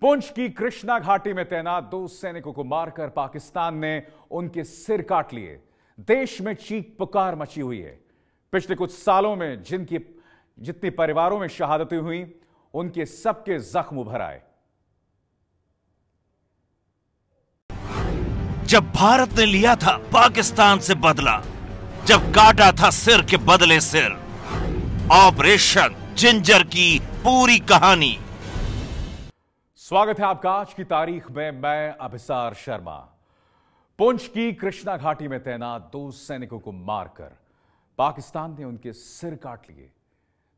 पुंछ की कृष्णा घाटी में तैनात 2 सैनिकों को मारकर पाकिस्तान ने उनके सिर काट लिए। देश में चीख पुकार मची हुई है। पिछले कुछ सालों में जितनी परिवारों में शहादतें हुई, उनके सबके जख्म उभर आए। जब भारत ने लिया था पाकिस्तान से बदला, जब काटा था सिर के बदले सिर, ऑपरेशन जिंजर की पूरी कहानी। स्वागत है आपका आज की तारीख में। मैं अभिसार शर्मा। पुंछ की कृष्णा घाटी में तैनात 2 सैनिकों को मारकर पाकिस्तान ने उनके सिर काट लिए।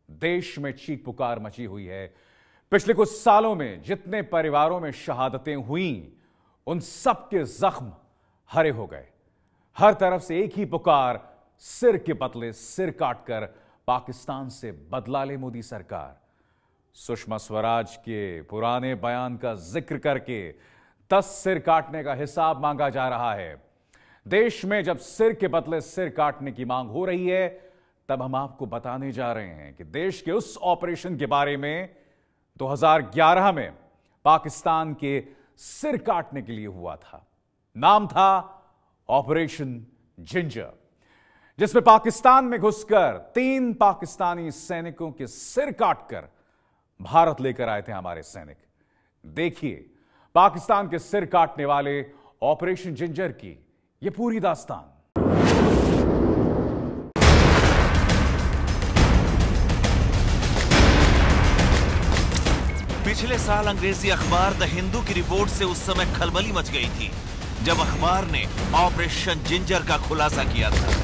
देश में चीख पुकार मची हुई है। पिछले कुछ सालों में जितने परिवारों में शहादतें हुई, उन सबके जख्म हरे हो गए। हर तरफ से एक ही पुकार, सिर के बदले सिर काटकर पाकिस्तान से बदला ले मोदी सरकार। सुषमा स्वराज के पुराने बयान का जिक्र करके 10 सिर काटने का हिसाब मांगा जा रहा है। देश में जब सिर के बदले सिर काटने की मांग हो रही है, तब हम आपको बताने जा रहे हैं कि देश के उस ऑपरेशन के बारे में 2011 में पाकिस्तान के सिर काटने के लिए हुआ था। नाम था ऑपरेशन जिंजर, जिसमें पाकिस्तान में घुसकर 3 पाकिस्तानी सैनिकों के सिर काटकर भारत लेकर आए थे हमारे सैनिक। देखिए पाकिस्तान के सिर काटने वाले ऑपरेशन जिंजर की यह पूरी दास्तान। पिछले साल अंग्रेजी अखबार द हिंदू की रिपोर्ट से उस समय खलबली मच गई थी, जब अखबार ने ऑपरेशन जिंजर का खुलासा किया था।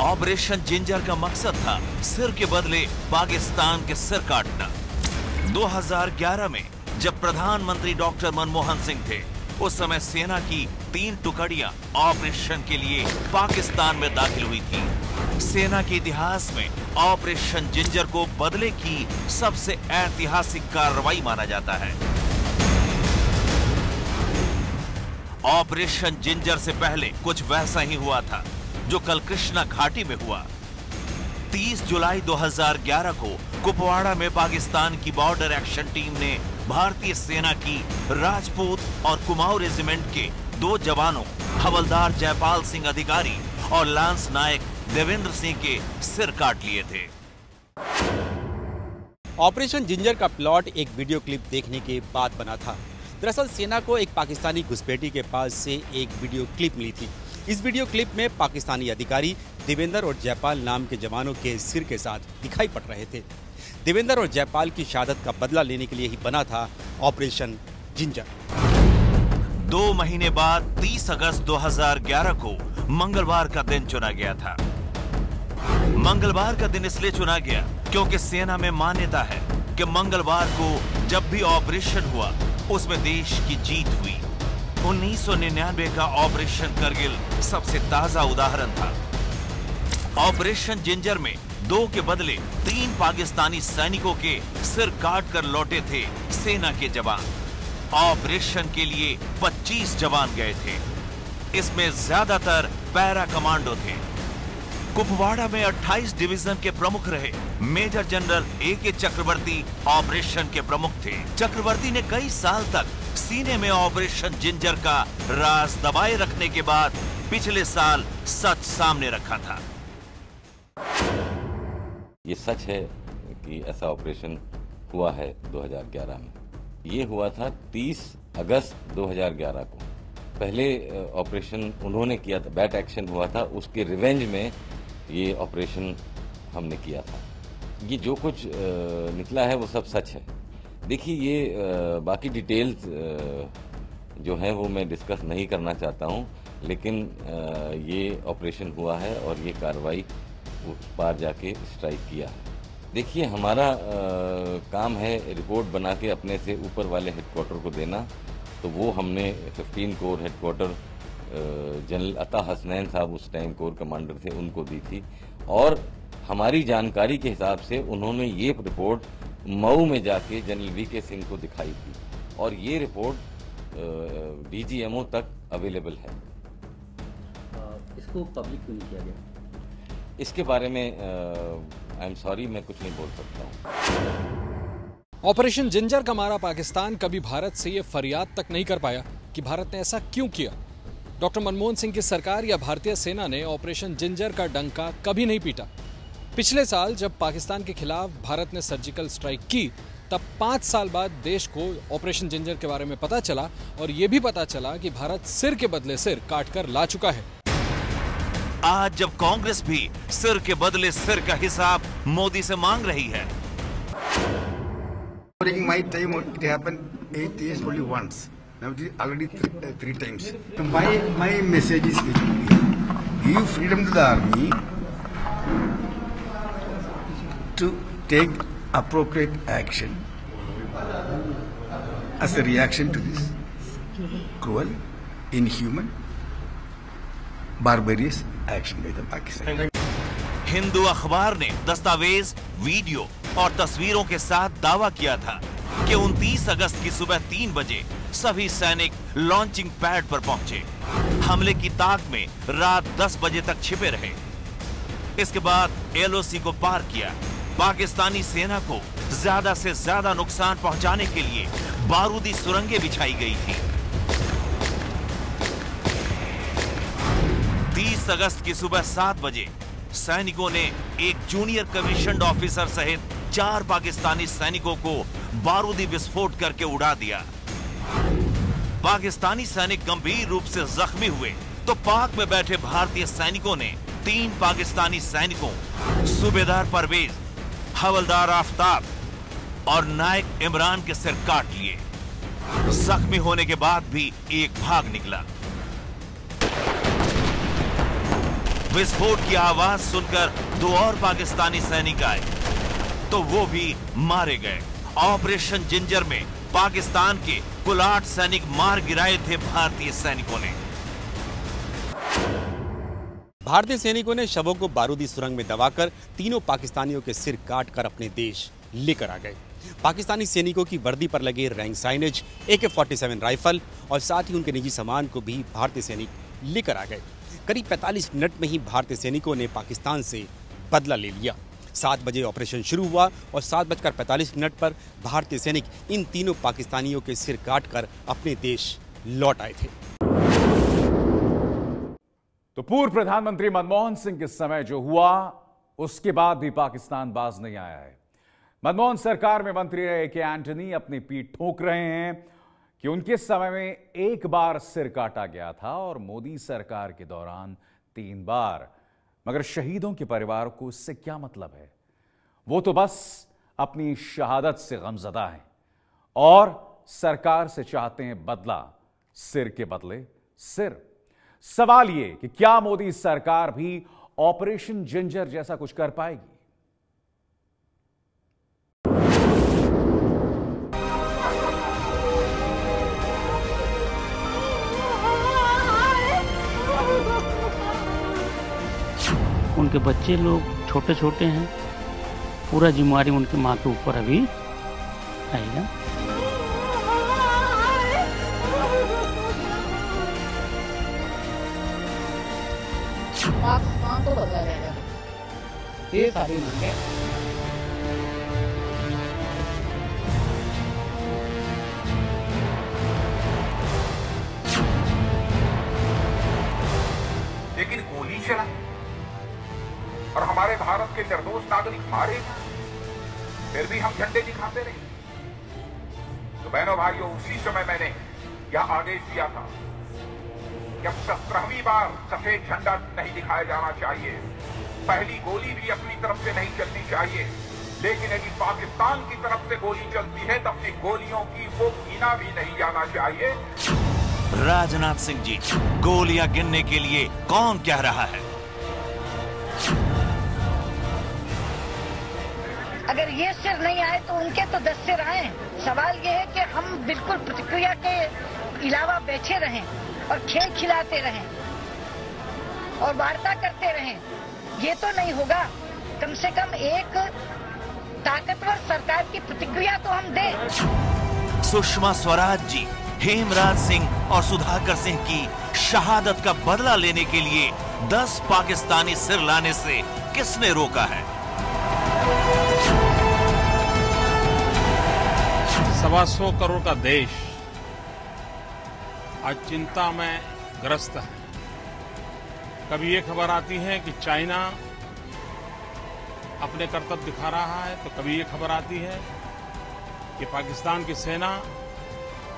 ऑपरेशन जिंजर का मकसद था सिर के बदले पाकिस्तान के सिर काटना। 2011 में जब प्रधानमंत्री डॉक्टर मनमोहन सिंह थे, उस समय सेना की 3 टुकड़ियां ऑपरेशन के लिए पाकिस्तान में दाखिल हुई थी। सेना के इतिहास में ऑपरेशन जिंजर को बदले की सबसे ऐतिहासिक कार्रवाई माना जाता है। ऑपरेशन जिंजर से पहले कुछ वैसा ही हुआ था जो कल कृष्णा घाटी में हुआ। 30 जुलाई 2011 को कुपवाड़ा में पाकिस्तान की बॉर्डर एक्शन टीम ने भारतीय सेना की राजपूत और कुमाऊं रेजिमेंट के 2 जवानों हवलदार जयपाल सिंह अधिकारी और लांस नायक देवेंद्र सिंह के सिर काट लिए थे। ऑपरेशन जिंजर का प्लॉट एक वीडियो क्लिप देखने के बाद बना था। दरअसल सेना को एक पाकिस्तानी घुसपैठी के पास से एक वीडियो क्लिप मिली थी। इस वीडियो क्लिप में पाकिस्तानी अधिकारी देवेंद्र और जयपाल नाम के जवानों के सिर के साथ दिखाई पड़ रहे थे। देवेंद्र और जयपाल की शहादत का बदला लेने के लिए ही बना था ऑपरेशन जिंजर। 2 महीने बाद 30 अगस्त 2011 को मंगलवार का दिन चुना गया था। मंगलवार का दिन इसलिए चुना गया क्योंकि सेना में मान्यता है कि मंगलवार को जब भी ऑपरेशन हुआ, उसमें देश की जीत हुई। 1999 का ऑपरेशन करगिल सबसे ताजा उदाहरण था। ऑपरेशन जिंजर में 2 के बदले 3 पाकिस्तानी सैनिकों के सिर काट कर लौटे थे सेना के जवान। ऑपरेशन के लिए 25 जवान गए थे। इसमें ज्यादातर पैरा कमांडो थे। कुपवाड़ा में 28 डिवीजन के प्रमुख रहे मेजर जनरल A.K. चक्रवर्ती ऑपरेशन के प्रमुख थे। चक्रवर्ती ने कई साल तक सीने में ऑपरेशन जिंजर का राज दबाए रखने के बाद पिछले साल सच सामने रखा था। ये सच है कि ऐसा ऑपरेशन हुआ है 2011 में। ये हुआ था 30 अगस्त 2011 को। पहले ऑपरेशन उन्होंने किया था, बैट एक्शन हुआ था, उसके रिवेंज में ये ऑपरेशन हमने किया था। ये जो कुछ निकला है वो सब सच है। देखिए ये बाकी डिटेल्स जो हैं वो मैं डिस्कस नहीं करना चाहता हूँ, लेकिन ये ऑपरेशन हुआ है और ये कार्रवाई उस पार जाके स्ट्राइक किया है। देखिए हमारा काम है रिपोर्ट बना के अपने से ऊपर वाले हेडक्वार्टर को देना, तो वो हमने 15 कोर हेडक्वार्टर जनरल अता हसनैन साहब उस टाइम कोर कमांडर थे, उनको दी थी। और हमारी जानकारी के हिसाब से उन्होंने ये रिपोर्ट मऊ में जाके जनरल V.K. सिंह को दिखाई थी और ये रिपोर्ट DGMO तक अवेलेबल है। इसको पब्लिक क्यों नहीं किया गया? इसके बारे में आई एम सॉरी, मैं कुछ नहीं बोल सकता हूँ। ऑपरेशन जिंजर का मारा पाकिस्तान कभी भारत से ये फरियाद तक नहीं कर पाया कि भारत ने ऐसा क्यों किया। डॉक्टर मनमोहन सिंह की सरकार या भारतीय सेना ने ऑपरेशन जिंजर का डंका कभी नहीं पीटा। पिछले साल जब पाकिस्तान के खिलाफ भारत ने सर्जिकल स्ट्राइक की, तब 5 साल बाद देश को ऑपरेशन जिंजर के बारे में पता चला और यह भी पता चला कि भारत सिर के बदले सिर काट कर ला चुका है। आज जब कांग्रेस भी सिर के बदले सिर का हिसाब मोदी से मांग रही है। During my time, it happened 8 years only once. Now it is already three times. My message is very clear. Give freedom to the army to take appropriate action as a reaction to this cruel, inhuman, barbarous action by the Pakistan. Hindu अखबार ने दस्तावेज, video और तस्वीरों के साथ दावा किया था कि 29 अगस्त की सुबह 3 बजे सभी सैनिक लॉन्चिंग पैड पर पहुंचे। हमले की ताक में रात 10 बजे तक छिपे रहे। इसके बाद एलओसी को पार किया। पाकिस्तानी सेना को ज्यादा से ज्यादा नुकसान पहुंचाने के लिए बारूदी सुरंगें बिछाई गई थी। 30 अगस्त की सुबह 7 बजे सैनिकों ने एक जूनियर कमीशन्ड ऑफिसर सहित 4 पाकिस्तानी सैनिकों को बारूदी विस्फोट करके उड़ा दिया। पाकिस्तानी सैनिक गंभीर रूप से जख्मी हुए तो पाक में बैठे भारतीय सैनिकों ने 3 पाकिस्तानी सैनिकों सूबेदार परवेज, हवलदार आफ्ताब और नायक इमरान के सिर काट लिए। जख्मी होने के बाद भी एक भाग निकला। विस्फोट की आवाज सुनकर 2 और पाकिस्तानी सैनिक आए तो वो भी मारे गए। ऑपरेशन जिंजर में पाकिस्तान के कुल 8 सैनिक मार गिराए थे भारतीय सैनिकों ने। भारतीय सैनिकों ने शवों को बारूदी सुरंग में दबाकर तीनों पाकिस्तानियों के सिर काटकर अपने देश लेकर आ गए। पाकिस्तानी सैनिकों की वर्दी पर लगे रैंक साइनेज, AK-47 राइफल और साथ ही उनके निजी सामान को भी भारतीय सैनिक लेकर आ गए। करीब 45 मिनट में ही भारतीय सैनिकों ने पाकिस्तान से बदला ले लिया। 7 बजे ऑपरेशन शुरू हुआ और 7:45 पर भारतीय सैनिक इन तीनों पाकिस्तानियों के सिर काटकर अपने देश लौट आए थे। तो पूर्व प्रधानमंत्री मनमोहन सिंह के समय जो हुआ, उसके बाद भी पाकिस्तान बाज नहीं आया है। मनमोहन सरकार में मंत्री रहे के एंटनी अपनी पीठ ठोक रहे हैं कि उनके समय में 1 बार सिर काटा गया था और मोदी सरकार के दौरान 3 बार। मगर शहीदों के परिवार को इससे क्या मतलब है? वो तो बस अपनी शहादत से गमजदा हैं और सरकार से चाहते हैं बदला, सिर के बदले सिर। सवाल ये कि क्या मोदी सरकार भी ऑपरेशन जिंजर जैसा कुछ कर पाएगी? उनके बच्चे लोग छोटे छोटे हैं, पूरा जिम्मेवारी उनकी माँ के ऊपर अभी आएगा। पाकिस्तान तो बदला जाएगा, ये सारी मांगे। लेकिन गोली चला और हमारे भारत के निर्दोष नागरिक मारे, फिर भी हम झंडे दिखाते रहे। तो बहनों भाइयों, उसी समय मैंने यह आदेश दिया था कि अब 17वीं बार सफेद झंडा नहीं दिखाया जाना चाहिए, पहली गोली भी अपनी तरफ से नहीं चलनी चाहिए, लेकिन यदि पाकिस्तान की तरफ से गोली चलती है तो अपनी गोलियों की वो गिना भी नहीं जाना चाहिए। राजनाथ सिंह जी, गोलियां गिनने के लिए कौन कह रहा है? अगर ये सिर नहीं आए तो उनके तो 10 सिर आए। सवाल ये है कि हम बिल्कुल प्रतिक्रिया के अलावा बैठे रहें और खेल खिलाते रहें और वार्ता करते रहें, ये तो नहीं होगा। कम से कम एक ताकतवर सरकार की प्रतिक्रिया तो हम दें। सुषमा स्वराज जी, हेमराज सिंह और सुधाकर सिंह की शहादत का बदला लेने के लिए 10 पाकिस्तानी सिर लाने से किसने रोका है? 125 करोड़ का देश आज चिंता में ग्रस्त है। कभी ये खबर आती है कि चाइना अपने कर्तव्य दिखा रहा है, तो कभी ये खबर आती है कि पाकिस्तान की सेना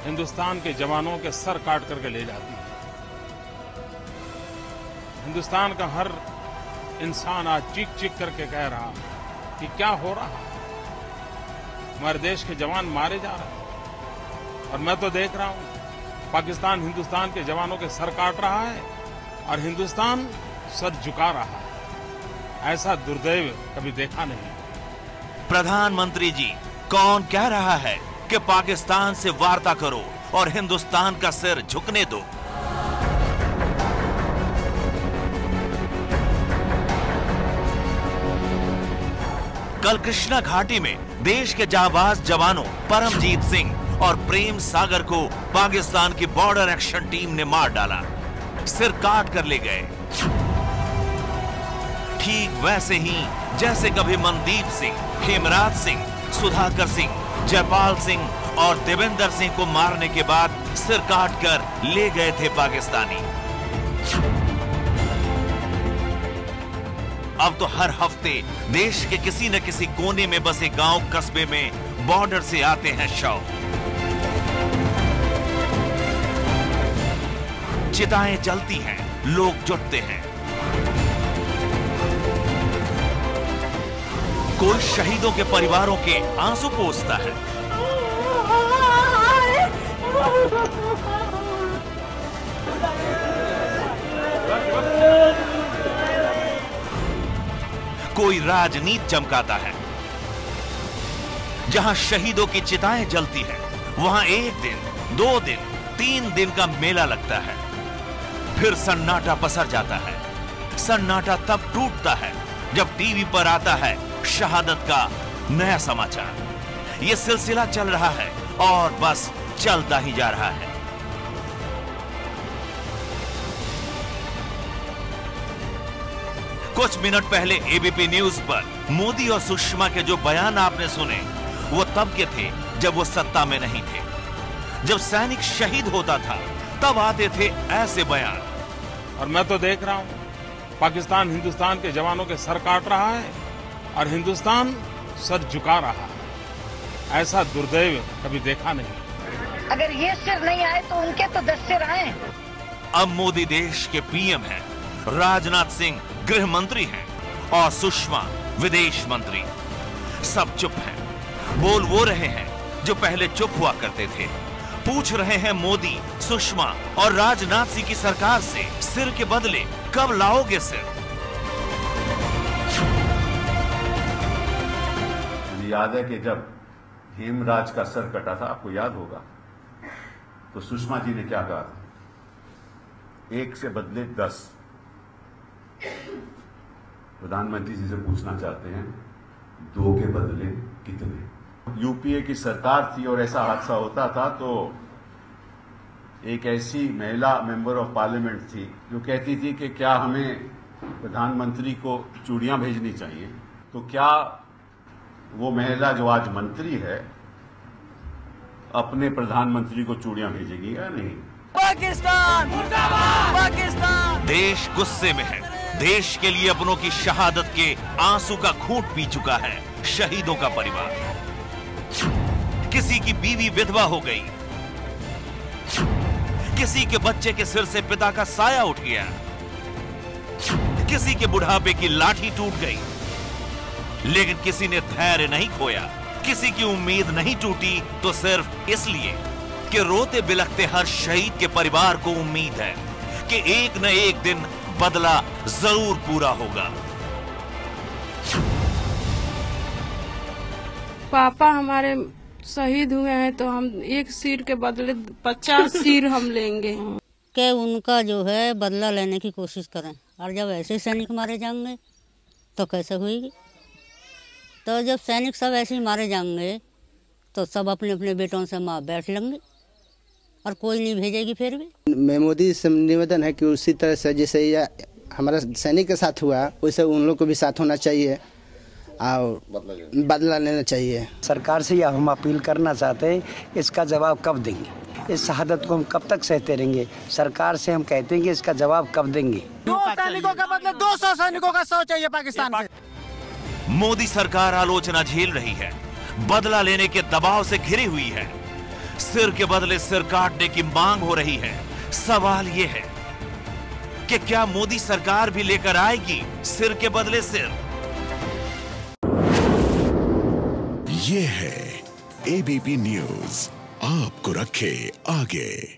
हिंदुस्तान के जवानों के सर काट करके ले जाती है। हिंदुस्तान का हर इंसान आज चीख चीख करके कह रहा है कि क्या हो रहा है, हमारे देश के जवान मारे जा रहे हैं। और मैं तो देख रहा हूं पाकिस्तान हिंदुस्तान के जवानों के सर काट रहा है और हिंदुस्तान सर झुका रहा है। ऐसा दुर्दैव कभी देखा नहीं। प्रधानमंत्री जी, कौन कह रहा है कि पाकिस्तान से वार्ता करो और हिंदुस्तान का सिर झुकने दो? कल कृष्णा घाटी में देश के जाबाज जवानों परमजीत सिंह और प्रेम सागर को पाकिस्तान की बॉर्डर एक्शन टीम ने मार डाला, सिर काट कर ले गए। ठीक वैसे ही जैसे कभी मनदीप सिंह, हेमराज सिंह, सुधाकर सिंह, जयपाल सिंह और देवेंद्र सिंह को मारने के बाद सिर काट कर ले गए थे पाकिस्तानी। अब तो हर हफ्ते देश के किसी न किसी कोने में बसे गांव कस्बे में बॉर्डर से आते हैं शव। चिताएं जलती हैं, लोग जुटते हैं। कोई शहीदों के परिवारों के आंसू पोंछता है, कोई राजनीति चमकाता है। जहां शहीदों की चिताएं जलती है, वहां 1 दिन, 2 दिन, 3 दिन का मेला लगता है। फिर सन्नाटा पसर जाता है। सन्नाटा तब टूटता है जब टीवी पर आता है शहादत का नया समाचार। यह सिलसिला चल रहा है और बस चलता ही जा रहा है। कुछ मिनट पहले एबीपी न्यूज पर मोदी और सुषमा के जो बयान आपने सुने, वो तब के थे जब वो सत्ता में नहीं थे। जब सैनिक शहीद होता था तब आते थे ऐसे बयान। और मैं तो देख रहा हूं पाकिस्तान हिंदुस्तान के जवानों के सर काट रहा है और हिंदुस्तान सर झुका रहा है। ऐसा दुर्दैव कभी देखा नहीं। अगर ये सिर नहीं आए तो उनके तो 10 सिर आए। अब मोदी देश के पीएम हैं, राजनाथ सिंह गृह मंत्री हैं और सुषमा विदेश मंत्री। सब चुप हैं। बोल वो रहे हैं जो पहले चुप हुआ करते थे। पूछ रहे हैं मोदी, सुषमा और राजनाथ सिंह की सरकार से, सिर के बदले कब लाओगे सिर? मुझे याद है कि जब हेमराज का सर कटा था, आपको याद होगा, तो सुषमा जी ने क्या कहा था? 1 से बदले 10। प्रधानमंत्री जी से पूछना चाहते हैं 2 के बदले कितने? यूपीए की सरकार थी और ऐसा हादसा होता था तो एक ऐसी महिला मेंबर ऑफ पार्लियामेंट थी जो कहती थी कि क्या हमें प्रधानमंत्री को चूड़ियां भेजनी चाहिए। तो क्या वो महिला जो आज मंत्री है अपने प्रधानमंत्री को चूड़ियां भेजेगी या नहीं? पाकिस्तान मुर्दाबाद, पाकिस्तान। देश गुस्से में है। देश के लिए अपनों की शहादत के आंसू का घूंट पी चुका है शहीदों का परिवार। किसी की बीवी विधवा हो गई, किसी के बच्चे के सिर से पिता का साया उठ गया, किसी के बुढ़ापे की लाठी टूट गई, लेकिन किसी ने धैर्य नहीं खोया, किसी की उम्मीद नहीं टूटी, तो सिर्फ इसलिए कि रोते बिलखते हर शहीद के परिवार को उम्मीद है कि एक न एक दिन बदला जरूर पूरा होगा। पापा हमारे शहीद हुए हैं तो हम 1 सिर के बदले 50 सिर हम लेंगे। कि उनका जो है बदला लेने की कोशिश करें, और जब ऐसे सैनिक मारे जाएंगे तो कैसे हुएगी? तो जब सैनिक सब ऐसे ही मारे जाएंगे तो सब अपने अपने बेटों से माँ बैठ लेंगे और कोई नहीं भेजेगी। फिर भी मैं मोदी से निवेदन है कि उसी तरह से जैसे हमारा सैनिक के साथ हुआ वैसे उन लोग को भी साथ होना चाहिए। और बदला लेना चाहिए। सरकार से यह हम अपील करना चाहते हैं, इसका जवाब कब देंगे? इस शहादत को हम कब तक सहते रहेंगे? सरकार से हम कहते हैं कि इसका जवाब कब देंगे? 2 सैनिकों का बदले 200 सैनिकों का 100 चाहिए पाकिस्तान से। मोदी सरकार आलोचना झेल रही है, बदला लेने के दबाव से घिरी हुई है, सिर के बदले सिर काटने की मांग हो रही है। सवाल यह है कि क्या मोदी सरकार भी लेकर आएगी सिर के बदले सिर? ये है एबीपी न्यूज, आपको रखे आगे।